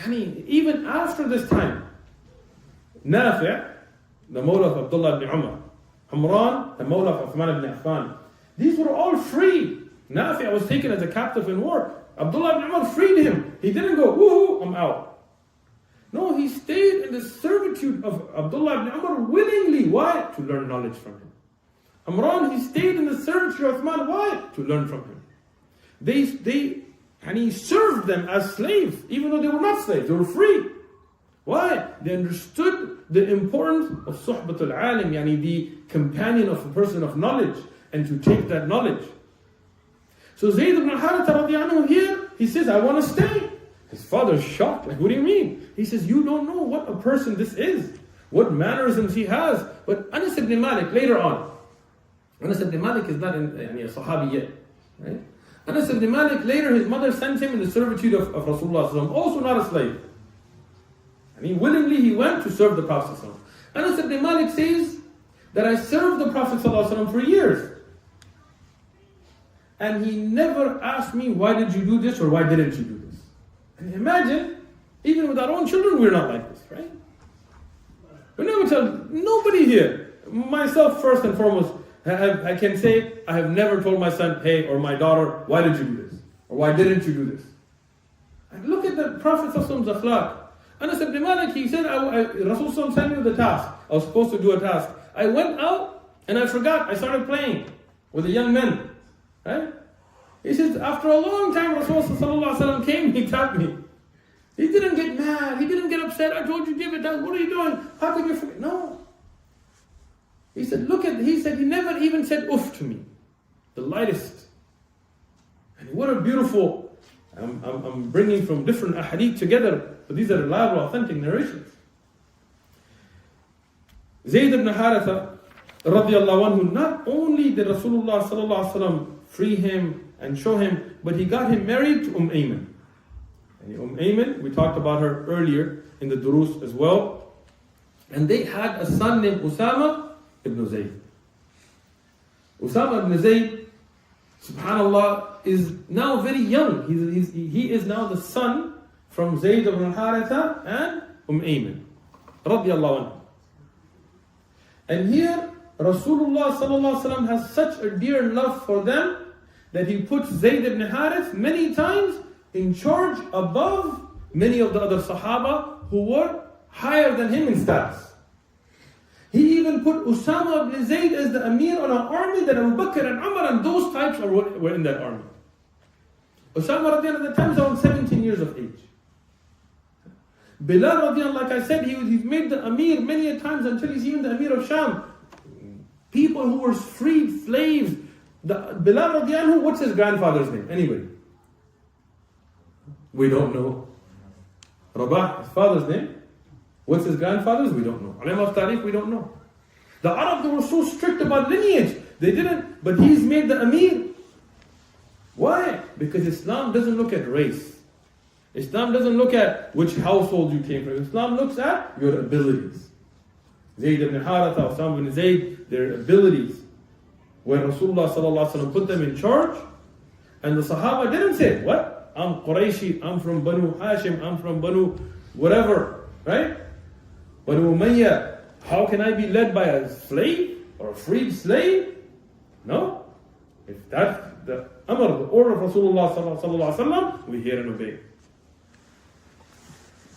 Even after this time, Nafi', the Mawla of Abdullah ibn Umar, Humran, the Mawla of Uthman ibn Affan, these were all free. Nafi' was taken as a captive in war. Abdullah ibn Umar freed him. He didn't go, woohoo, I'm out. No, he stayed in the servitude of Abdullah ibn Umar willingly. Why? To learn knowledge from him. Humran, he stayed in the servitude of Uthman. Why? To learn from him. And he served them as slaves, even though they were not slaves, they were free. Why? They understood the importance of suhbatul alim, the companion of a person of knowledge, and to take that knowledge. So Zayd ibn Harithah radiallahu anhu here, he says, I want to stay. His father's shocked, like, what do you mean? He says, you don't know what a person this is, what mannerisms he has. But Anas ibn Malik, later on, Anas ibn Malik is not a Sahabi yet, right? Anas ibn Malik, later his mother sent him in the servitude of Rasulullah, also not a slave. Willingly he went to serve the Prophet. Anas ibn Malik says that I served the Prophet for years. And he never asked me, why did you do this or why didn't you do this? And imagine, even with our own children, we're not like this, right? We never tell, nobody here, myself first and foremost, I can say, I have never told my son, hey, or my daughter, why did you do this? Or why didn't you do this? And look at the Prophet's akhlaq. Anas ibn Malik, he said, Rasulullah sent me the task. I was supposed to do a task. I went out and I forgot. I started playing with the young men. Right? He says, after a long time, Rasulullah came, he tapped me. He didn't get mad. He didn't get upset. I told you give it. What are you doing? How could you forget? No. He said, he never even said oof to me. The lightest. And what a beautiful, I'm bringing from different ahadith together, but these are reliable, authentic narrations. Zayd ibn Harithah, radiallahu anhu, not only did Rasulullah sallallahu alaihi wasallam free him and show him, but he got him married to Ayman. And Ayman, we talked about her earlier in the durus as well. And they had a son named Usama ibn Zayd. Usama ibn Zayd, subhanallah, is now very young. He is now the son from Zayd ibn Harithah and Ayman, radiallahu anhu. And here, Rasulullah sallallahu alaihi wasallam has such a dear love for them that he puts Zayd ibn Harith many times in charge above many of the other Sahaba who were higher than him in status. He even put Usama ibn Zayd as the Amir on an army that Abu Bakr and Umar and those types were in that army. Usama radiallahu at the time was around 17 years of age. Bilal radiallahu, like I said, he's made the Amir many a times until he's even the Amir of Sham. People who were freed slaves. Bilal radiallahu, what's his grandfather's name? Anybody? We don't know. Rabah, his father's name. What's his grandfather's? We don't know. Alim of Tariq, we don't know. The Arab, they were so strict about lineage. They didn't, but he's made the Amir. Why? Because Islam doesn't look at race. Islam doesn't look at which household you came from. Islam looks at your abilities. Zayd ibn Harithah, Usama ibn Zayd, their abilities. When Rasulullah sallallahu alaihi wasallam put them in charge, and the Sahaba didn't say, what? I'm Qurayshi, I'm from Banu Hashim, I'm from Banu whatever, right? Banu Umayyah, how can I be led by a slave or a freed slave? No. If that's the amr, the order of Rasulullah sallallahu alaihi wasallam, we hear and obey.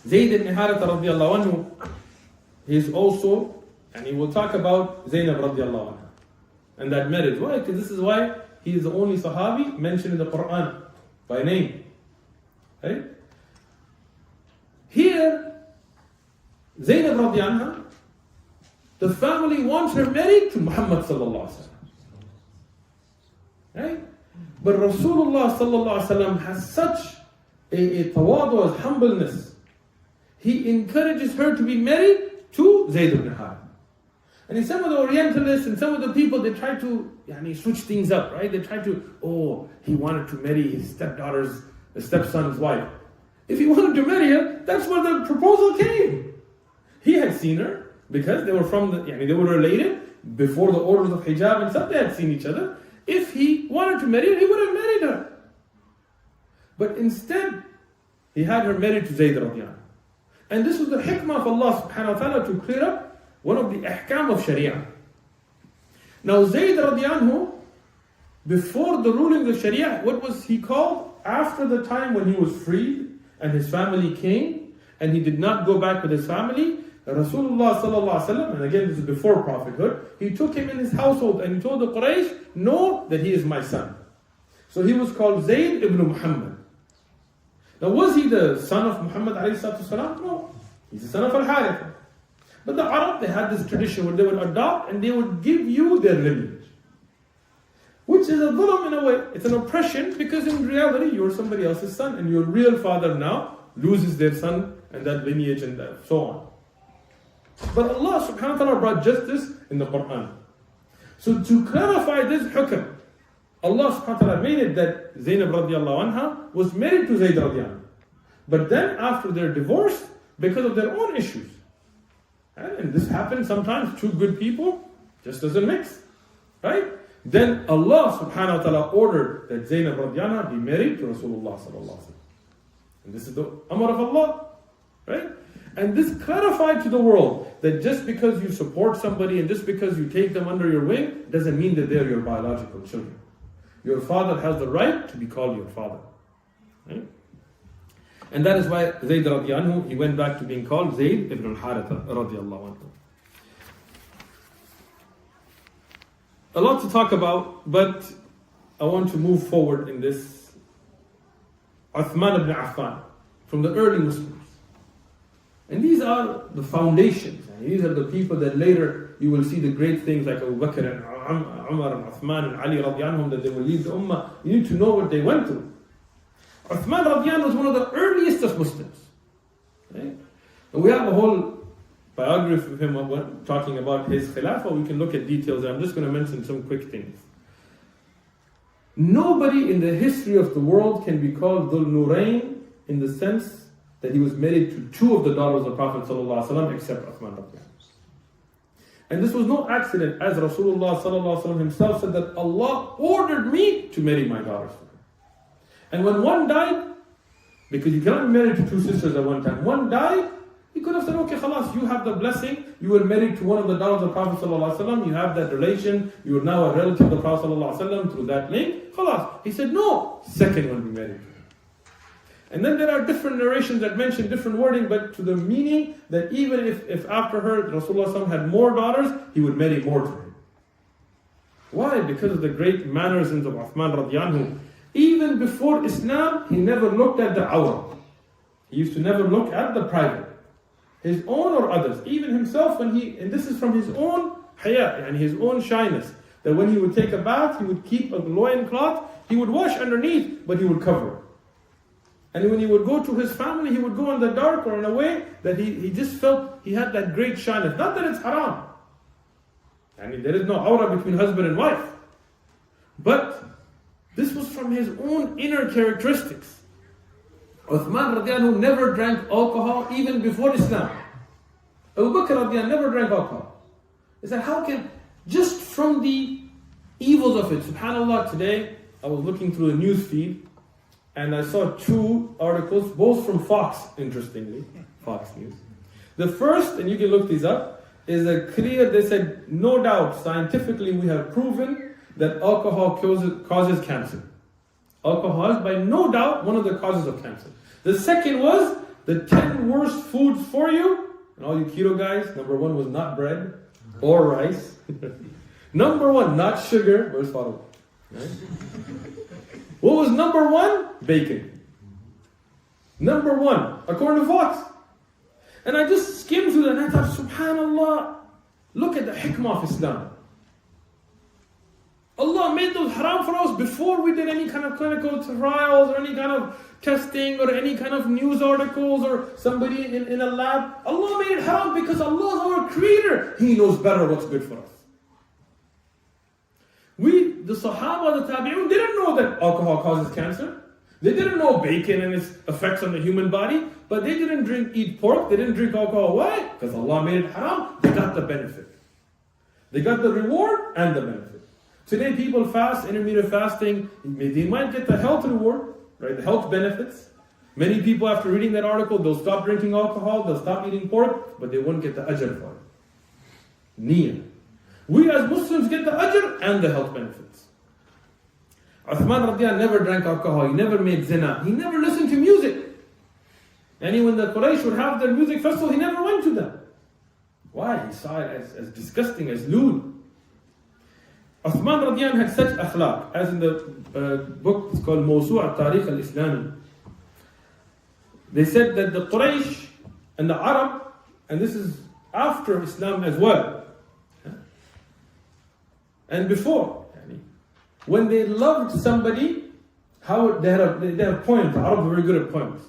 Zayd ibn Harithah radiallahu anhu, he is also, and he will talk about Zaynab radiallahu anha and that marriage. Why? Because this is why he is the only Sahabi mentioned in the Quran by name. Right? Here, Zaynab radiallahu anha, the family wants her married to Muhammad sallallahu alaihi wasallam. Right? But Rasulullah sallallahu alaihi wasallam has such a tawadu, humbleness. He encourages her to be married to Zayd ibn Harithah. And in some of the Orientalists and some of the people, they try to switch things up, right? They try to, he wanted to marry his stepson's wife. If he wanted to marry her, that's where the proposal came. He had seen her because they were they were related before the orders of hijab and stuff. They had seen each other. If he wanted to marry her, he would have married her. But instead, he had her married to Zayd radiallahu. And this was the hikmah of Allah subhanahu wa ta'ala to clear up one of the ahkam of Sharia. Now Zayd radiallahu, before the rulings of Sharia, what was he called? After the time when he was freed and his family came and he did not go back with his family, Rasulullah sallallahu alaihi wasallam, and again this is before prophethood, he took him in his household and he told the Quraysh, know that he is my son. So he was called Zayd ibn Muhammad. Now was he the son of Muhammad alayhi salatu wasalam? No. He's the son of Al-Harith. But the Arab, they had this tradition where they would adopt and they would give you their lineage. Which is a dhulm in a way. It's an oppression because in reality you're somebody else's son and your real father now loses their son and that lineage and that, so on. But Allah subhanahu wa ta'ala brought justice in the Quran. So to clarify this hukm, Allah subhanahu wa ta'ala made it that Zaynab radiallahu anha was married to Zayd radiallahu anha. But then after their divorce, because of their own issues. And this happens sometimes, two good people just doesn't mix. Right? Then Allah subhanahu wa ta'ala ordered that Zaynab radiallahu anha be married to Rasulullah sallallahu alaihi wasallam. And this is the amr of Allah. Right? And this clarified to the world that just because you support somebody and just because you take them under your wing doesn't mean that they're your biological children. Your father has the right to be called your father. Right? And that is why Zayd radiallahu anhu, he went back to being called Zayd ibn Harithah radiallahu anhu. A lot to talk about, but I want to move forward in this. Uthman ibn Affan, from the early Muslims. these are the foundations. These are the people that later you will see the great things like Abu Bakr and Umar and Uthman and Ali radiallahu anhum, that they will lead the ummah. You need to know what they went through. Uthman radiallahu anhu was one of the earliest of Muslims. Right? And we have a whole biography of him talking about his khilafah. We can look at details. I'm just going to mention some quick things. Nobody in the history of the world can be called Dhul Nurayn in the sense that he was married to two of the daughters of Prophet ﷺ except Uthman radiallahu anhu. And this was no accident, as Rasulullah ﷺ himself said that Allah ordered me to marry my daughters to him. And when one died, because you cannot be married to two sisters at one time, one died, he could have said, okay, khalas, you have the blessing, you were married to one of the daughters of Prophet ﷺ, you have that relation, you are now a relative of the Prophet ﷺ through that link, khalas. He said, no, second one be married to him. And then there are different narrations that mention different wording, but to the meaning that even if after her, Rasulullah had more daughters, he would marry more to her. Why? Because of the great mannerisms of Uthman radiallahu anhu. Even before Islam, he never looked at the awrah. He used to never look at the private. His own or others. Even himself, and this is from his own haya, and his own shyness. That when he would take a bath, he would keep a loin cloth, he would wash underneath, but he would cover it. And when he would go to his family, he would go in the dark or in a way that he just felt he had that great shyness. Not that it's haram. I mean, there is no awrah between husband and wife. But this was from his own inner characteristics. Uthman radiallahu anhu never drank alcohol even before Islam. Abu Bakr radiallahu anhu never drank alcohol. He said, how can, just from the evils of it, subhanAllah, today I was looking through the news feed, and I saw two articles, both from Fox, interestingly, Fox News. The first, and you can look these up, is a clear, they said, no doubt, scientifically we have proven that alcohol causes cancer. Alcohol is by no doubt one of the causes of cancer. The second was the 10 worst foods for you, and all you keto guys, number one was not bread or rice. Number one, not sugar. Where's Farouk? Right? What was number one? Bacon. Number one, according to Fox. And I just skimmed through that and I thought, subhanAllah, look at the hikmah of Islam. Allah made those haram for us before we did any kind of clinical trials or any kind of testing or any kind of news articles or somebody in a lab. Allah made it haram because Allah is our creator. He knows better what's good for us. The Sahaba, the Tabi'un, didn't know that alcohol causes cancer. They didn't know bacon and its effects on the human body, but they didn't eat pork, they didn't drink alcohol. Why? Because Allah made it haram. They got the benefit. They got the reward and the benefit. Today people fast, intermittent fasting, they might get the health reward, right? The health benefits. Many people after reading that article, they'll stop drinking alcohol, they'll stop eating pork, but they won't get the ajr for it. Niyyah. We as Muslims get the ajr and the health benefits. Uthman radiallahu never drank alcohol, he never made zina, he never listened to music. And when the Quraysh would have their music festival, he never went to them. Why? He saw it as disgusting, as lewd. Uthman radiallahu had such akhlaq, as in the book, it's called Mawsu' al-Tarikh al-Islami. They said that the Quraysh and the Arab, and this is after Islam as well, and before, when they loved somebody, they have poems. The Arabs are very good at poems.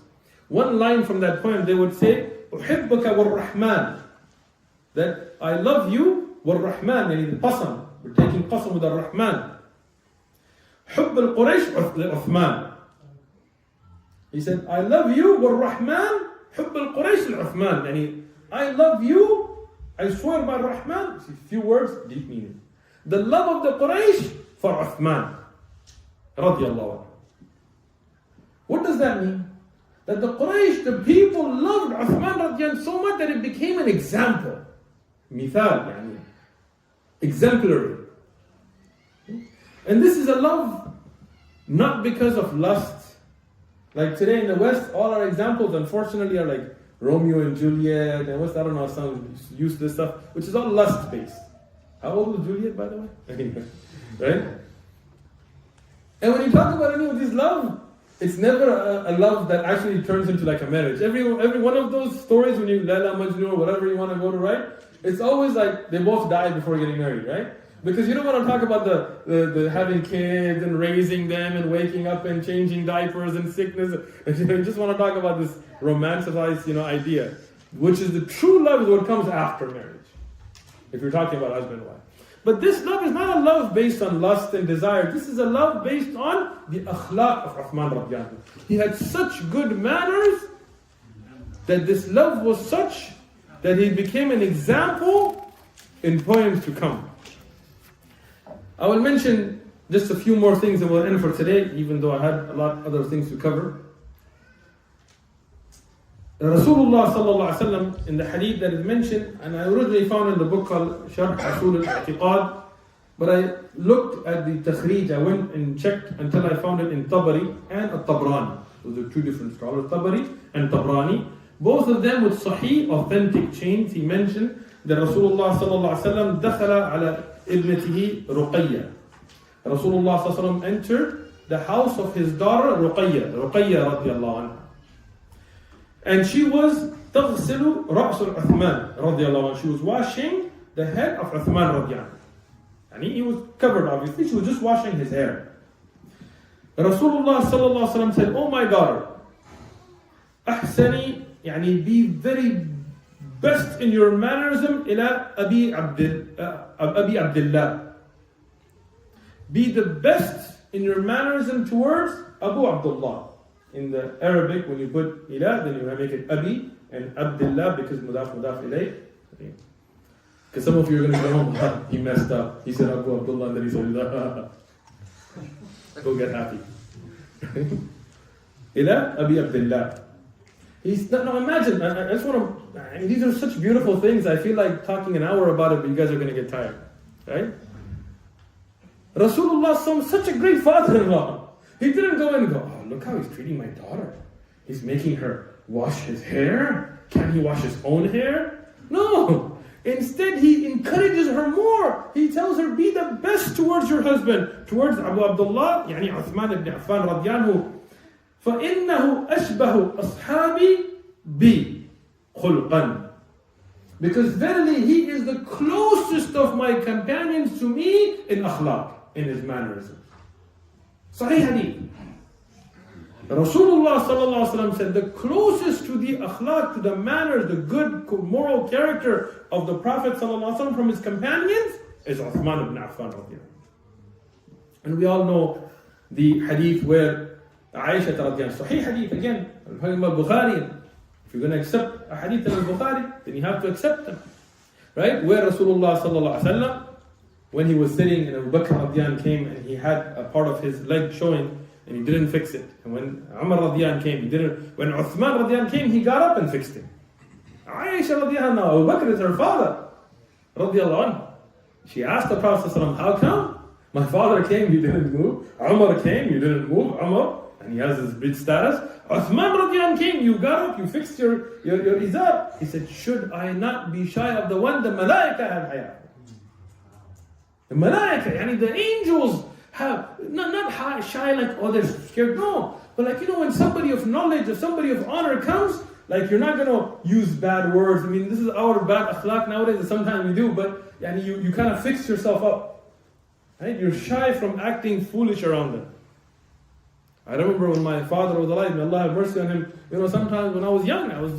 One line from that poem, they would say, أُحِبَّكَ وَالرَّحْمَنِ, that I love you, وَالرَّحْمَنِ, يعني the qasam. We're taking qasam with al-Rahman. حُبَّ الْقُرَيْشِ Uthman. He said, I love you, وَالرَّحْمَنِ حُبَّ الْقُرَيْشِ الْعُثْمَانِ, يعني I love you, I swear by Rahman. See, few words, deep meaning. The love of the Quraysh for Uthman radiallahu anhu. What does that mean? That the Quraysh, the people loved Uthman radiallahu anhu so much that it became an example. Mithal, yani, exemplary. And this is a love not because of lust. Like today in the West, all our examples unfortunately are like Romeo and Juliet, and I don't know, some useless stuff, which is all lust based. How old was Juliet, by the way? Right? And when you talk about any of this love, it's never a love that actually turns into like a marriage. Every one of those stories when you Layla Majnun or whatever you want to go to write, it's always like they both died before getting married, right? Because you don't want to talk about the having kids and raising them and waking up and changing diapers and sickness. You just want to talk about this romanticized, idea, which is the true love is what comes after marriage. If you're talking about husband and wife. But this love is not a love based on lust and desire. This is a love based on the akhlaq of Uthman radiallahu anhu. He had such good manners that this love was such that he became an example in poems to come. I will mention just a few more things and we'll end for today, even though I had a lot of other things to cover. Rasulullah sallallahu alaihi wasallam in the hadith that is mentioned, and I originally found in the book called Sharh Usul al-I'tiqad, but I looked at the takhrij, I went and checked until I found it in Tabari and Tabrani. Those are two different scholars, Tabari and Tabrani. Both of them with sahih, authentic chains. He mentioned that Rasulullah sallallahu alaihi wasallam dakhala ala ibnatihi Ruqayya. Rasulullah sallallahu alaihi wasallam entered the house of his daughter Ruqayya radiallahu anha. And she was تغسل رأس Uthman radiallahu anhu. She was washing the head of Uthman radiallahu anhu. And he was covered obviously. She was just washing his hair. Rasulullah sallallahu alaihi wasallam said, "Oh my daughter, أحسني be very best in your mannerism إلى أبي عبد الله. Be the best in your mannerism towards Abu Abdullah." In the Arabic, when you put ila, then you make it Abi and Abdullah because mudaf ilayh. Because some of you are going to go home, he messed up. He said Abu Abdullah and then he said go get happy. Ila Abi Abdullah. Now imagine, I just want to, these are such beautiful things. I feel like talking an hour about it, but you guys are going to get tired. Right? Rasulullah is such a great father-in-law. He didn't go in and go, "Oh, look how he's treating my daughter. He's making her wash his hair. Can he wash his own hair?" No. Instead, he encourages her more. He tells her, be the best towards your husband. Towards Abu Abdullah, Uthman ibn Affan radiallahu anhu. فَإِنَّهُ أَشْبَهُ أَصْحَابِي بِي خُلْقًا. Because verily, he is the closest of my companions to me in akhlaq, in his mannerisms. Sahih hadith. Rasulullah sallallahu alaihi wasallam said the closest to the akhlaq, to the manners, the good moral character of the Prophet sallallahu alaihi wasallam from his companions is Uthman ibn Affan radiallahu anhu. And we all know the hadith where Aisha radiallahu anha, Sahih hadith again, Bukhari. If you're going to accept a hadith in al-Bukhari, then you have to accept them. Right? Where Rasulullah sallallahu alaihi wasallam, when he was sitting and Abu Bakr radiallahu anhu came and he had a part of his leg showing and he didn't fix it. And when Umar radiallahu anhu came, he didn't. When Uthman radiallahu anhu came, he got up and fixed it. Aisha radiallahu anha, Abu Bakr is her father radiallahu anhu. She asked the Prophet sallallahu alaihi wasallam, "How come? My father came, you didn't move. Umar came, you didn't move. Umar, and he has his big status. Uthman radiallahu anhu came, you got up, you fixed your izar." He said, "Should I not be shy of the one the malaika have hayat?" The malaika, the angels have, not shy like, oh, they're scared, no. But like, when somebody of knowledge or somebody of honor comes, like you're not going to use bad words. This is our bad akhlaq nowadays, and sometimes we do, but you kind of fix yourself up. Right? You're shy from acting foolish around them. I remember when my father was alive, may Allah have mercy on him, sometimes when I was young, I was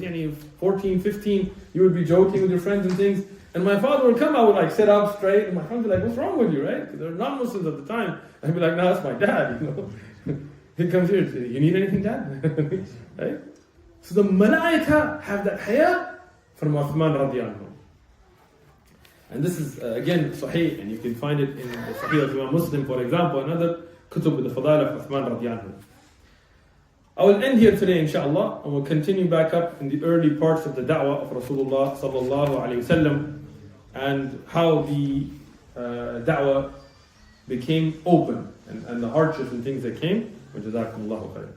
14, 15, you would be joking with your friends and things, and my father would come, I would sit up straight, and my friends would be like, "What's wrong with you?" Right? Because they're non-Muslims at the time. I'd be like, "No, that's my dad." He comes here, "You need anything, Dad?" Right? So the malaika have that haya from Uthman radiallahu anhu. And this is again sahih, and you can find it in the Sahih of Imam Muslim, for example, another kutub with the fadail of Uthman radiallahu anhu. I will end here today, inshallah, and we'll continue back up in the early parts of the da'wah of Rasulullah sallallahu alaihi wasallam, and how the da'wah became open, and the hardships and things that came. وجزاكم الله خيرا.